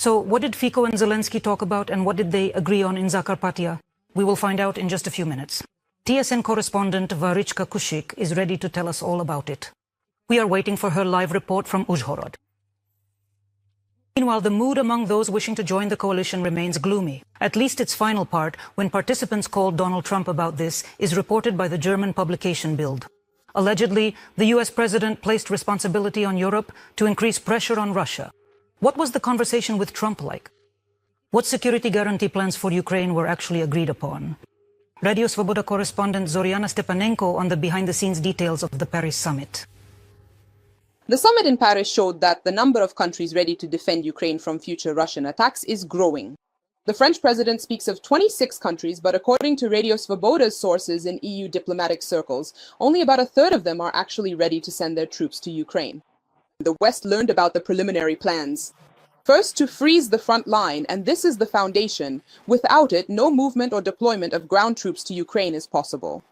So what did Fico and Zelensky talk about, and what did they agree on in Zakarpattia? We will find out in just a few minutes. TSN correspondent Varichka Kushik is ready to tell us all about it. We are waiting for her live report from Uzhhorod. Meanwhile, the mood among those wishing to join the coalition remains gloomy. At least its final part, when participants called Donald Trump about this, is reported by the German publication Bild. Allegedly, the US president placed responsibility on Europe to increase pressure on Russia. What was the conversation with Trump like? What security guarantee plans for Ukraine were actually agreed upon? Radio Svoboda correspondent Zoriana Stepanenko on the behind-the-scenes details of the Paris summit. The summit in Paris showed that the number of countries ready to defend Ukraine from future Russian attacks is growing. The French president speaks of 26 countries, but according to Radio Svoboda's sources in EU diplomatic circles, only about a third of them are actually ready to send their troops to Ukraine. The West learned about the preliminary plans. First, to freeze the front line, and this is the foundation. Without it, no movement or deployment of ground troops to Ukraine is possible.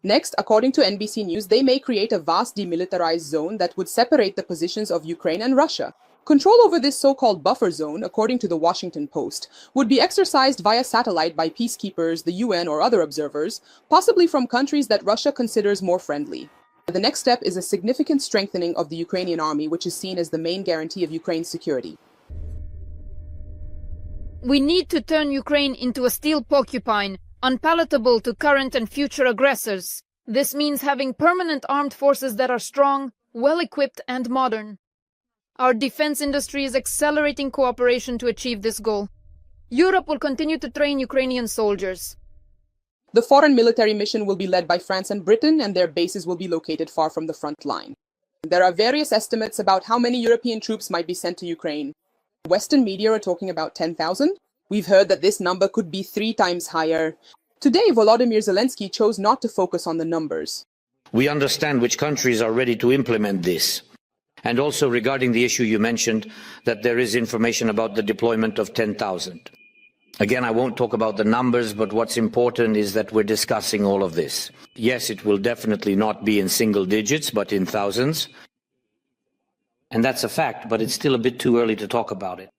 Next, according to NBC News, they may create a vast demilitarized zone that would separate the positions of Ukraine and Russia. Control over this so-called buffer zone, according to the Washington Post, would be exercised via satellite by peacekeepers, the UN, or other observers, possibly from countries that Russia considers more friendly. The next step is a significant strengthening of the Ukrainian army, which is seen as the main guarantee of Ukraine's security. We need to turn Ukraine into a steel porcupine, unpalatable to current and future aggressors. This means having permanent armed forces that are strong, well-equipped and modern. Our defense industry is accelerating cooperation to achieve this goal. Europe will continue to train Ukrainian soldiers. The foreign military mission will be led by France and Britain, and their bases will be located far from the front line. There are various estimates about how many European troops might be sent to Ukraine. Western media are talking about 10,000. We've heard that this number could be 3 times higher. Today, Volodymyr Zelensky chose not to focus on the numbers. We understand which countries are ready to implement this. And also regarding the issue you mentioned, that there is information about the deployment of 10,000. Again, I won't talk about the numbers, but what's important is that we're discussing all of this. Yes, it will definitely not be in single digits, but in thousands. And that's a fact, but it's still a bit too early to talk about it.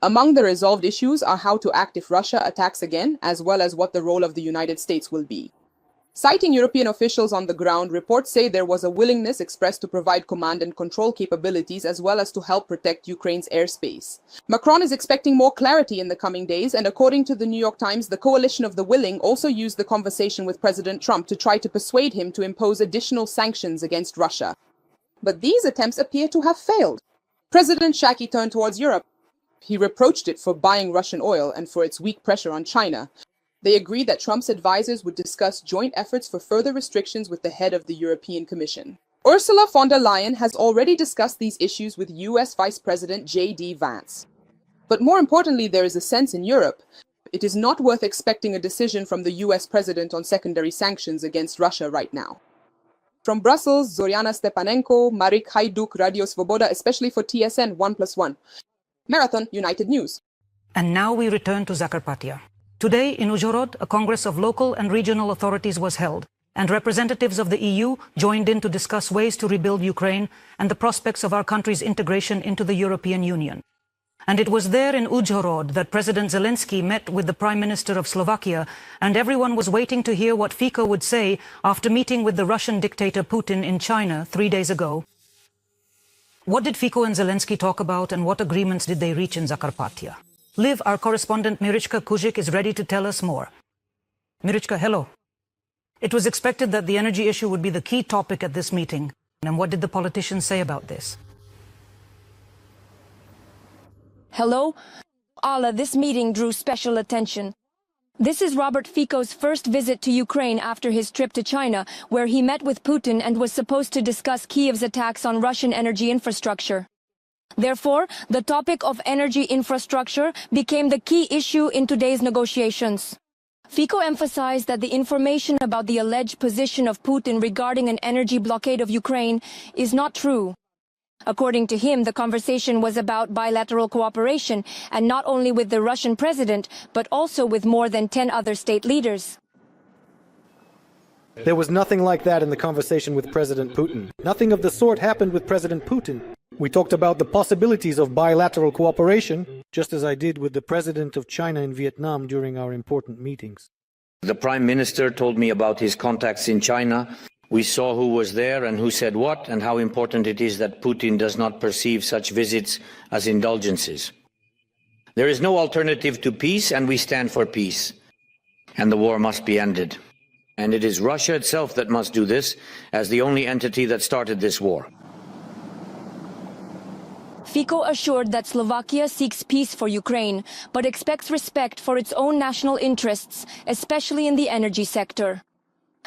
Among the resolved issues are how to act if Russia attacks again, as well as what the role of the United States will be. Citing European officials on the ground, reports say there was a willingness expressed to provide command and control capabilities as well as to help protect Ukraine's airspace. Macron is expecting more clarity in the coming days, and according to the New York Times, the coalition of the willing also used the conversation with President Trump to try to persuade him to impose additional sanctions against Russia. But these attempts appear to have failed. President Shaki turned towards Europe. He reproached it for buying Russian oil and for its weak pressure on China. They agreed that Trump's advisors would discuss joint efforts for further restrictions with the head of the European Commission. Ursula von der Leyen has already discussed these issues with US Vice President J.D. Vance. But more importantly, there is a sense in Europe. It is not worth expecting a decision from the US president on secondary sanctions against Russia right now. From Brussels, Zoriana Stepanenko, Marek Hajduk, Radio Svoboda, especially for TSN 1+1. Marathon United News. And now we return to Zakarpattia. Today in Uzhhorod, a Congress of local and regional authorities was held, and representatives of the EU joined in to discuss ways to rebuild Ukraine and the prospects of our country's integration into the European Union. And it was there in Uzhhorod that President Zelensky met with the Prime Minister of Slovakia, and everyone was waiting to hear what Fico would say after meeting with the Russian dictator Putin in China 3 days ago. What did Fico and Zelensky talk about, and what agreements did they reach in Zakarpattia? Liv, our correspondent Mirichka Kuzik is ready to tell us more. Mirichka, hello. It was expected that the energy issue would be the key topic at this meeting. And what did the politicians say about this? Hello? Alla, this meeting drew special attention. This is Robert Fico's first visit to Ukraine after his trip to China, where he met with Putin and was supposed to discuss Kyiv's attacks on Russian energy infrastructure. Therefore, the topic of energy infrastructure became the key issue in today's negotiations. Fico emphasized that the information about the alleged position of Putin regarding an energy blockade of Ukraine is not true. According to him, the conversation was about bilateral cooperation, and not only with the Russian president, but also with more than 10 other state leaders. There was nothing like that in the conversation with President Putin. Nothing of the sort happened with President Putin. We talked about the possibilities of bilateral cooperation, just as I did with the president of China and Vietnam during our important meetings. The Prime Minister told me about his contacts in China. We saw who was there and who said what, and how important it is that Putin does not perceive such visits as indulgences. There is no alternative to peace, and we stand for peace. And the war must be ended. And it is Russia itself that must do this, as the only entity that started this war. Fico assured that Slovakia seeks peace for Ukraine, but expects respect for its own national interests, especially in the energy sector.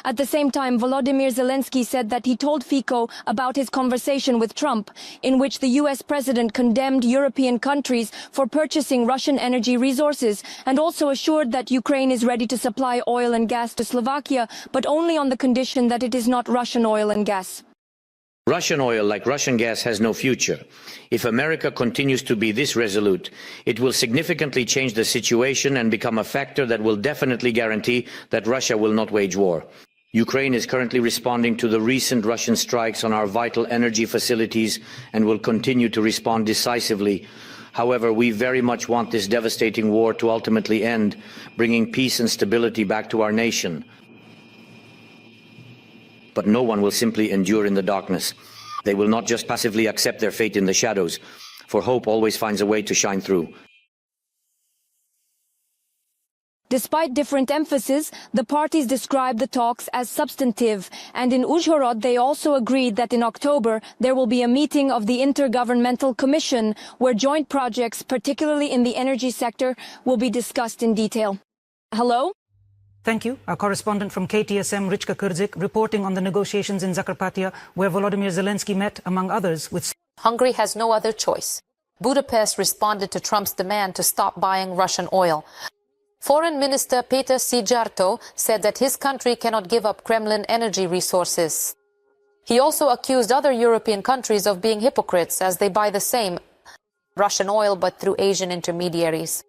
At the same time, Volodymyr Zelenskyy said that he told Fico about his conversation with Trump, in which the US president condemned European countries for purchasing Russian energy resources, and also assured that Ukraine is ready to supply oil and gas to Slovakia, but only on the condition that it is not Russian oil and gas. Russian oil, like Russian gas, has no future. If America continues to be this resolute, it will significantly change the situation and become a factor that will definitely guarantee that Russia will not wage war. Ukraine is currently responding to the recent Russian strikes on our vital energy facilities and will continue to respond decisively. However, we very much want this devastating war to ultimately end, bringing peace and stability back to our nation. But no one will simply endure in the darkness. They will not just passively accept their fate in the shadows, for hope always finds a way to shine through. Despite different emphasis, the parties described the talks as substantive, and in Uzhhorod they also agreed that in October there will be a meeting of the Intergovernmental Commission where joint projects, particularly in the energy sector, will be discussed in detail. Hello? Thank you. Our correspondent from KTSM, Richka Kurzik, reporting on the negotiations in Zakarpattia, where Volodymyr Zelenskyy met, among others, with... Hungary has no other choice. Budapest responded to Trump's demand to stop buying Russian oil. Foreign Minister Peter Szijjártó said that his country cannot give up Kremlin energy resources. He also accused other European countries of being hypocrites as they buy the same Russian oil but through Asian intermediaries.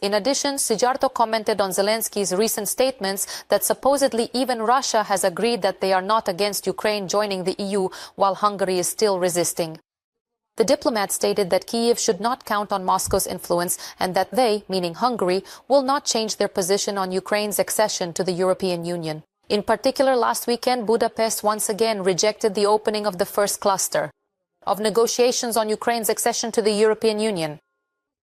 In addition, Szijjártó commented on Zelenskyy's recent statements that supposedly even Russia has agreed that they are not against Ukraine joining the EU while Hungary is still resisting. The diplomat stated that Kyiv should not count on Moscow's influence and that they, meaning Hungary, will not change their position on Ukraine's accession to the European Union. In particular, last weekend, Budapest once again rejected the opening of the first cluster of negotiations on Ukraine's accession to the European Union.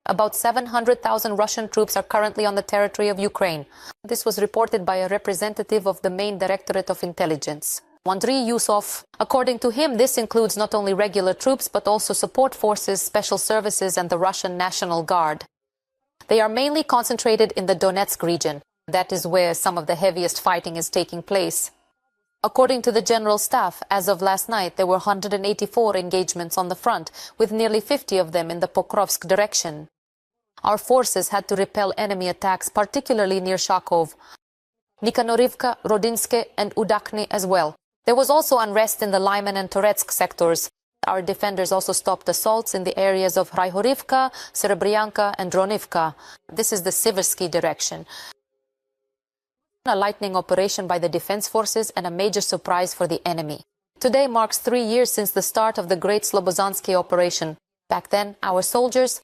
About 700,000 Russian troops are currently on the territory of Ukraine. This was reported by a representative of the main Directorate of Intelligence, Andriy Yusov. According to him, this includes not only regular troops but also support forces, special services and the Russian National Guard. They are mainly concentrated in the Donetsk region. That is where some of the heaviest fighting is taking place. According to the General Staff, as of last night, there were 184 engagements on the front, with nearly 50 of them in the Pokrovsk direction. Our forces had to repel enemy attacks, particularly near Shakov, Nikanorivka, Rodinske and Udakny as well. There was also unrest in the Lyman and Toretsk sectors. Our defenders also stopped assaults in the areas of Hrayhorivka, Serebryanka and Dronivka. This is the Siversky direction. A lightning operation by the defense forces and a major surprise for the enemy. Today marks 3 years since the start of the Great Slobozansky operation. Back then, our soldiers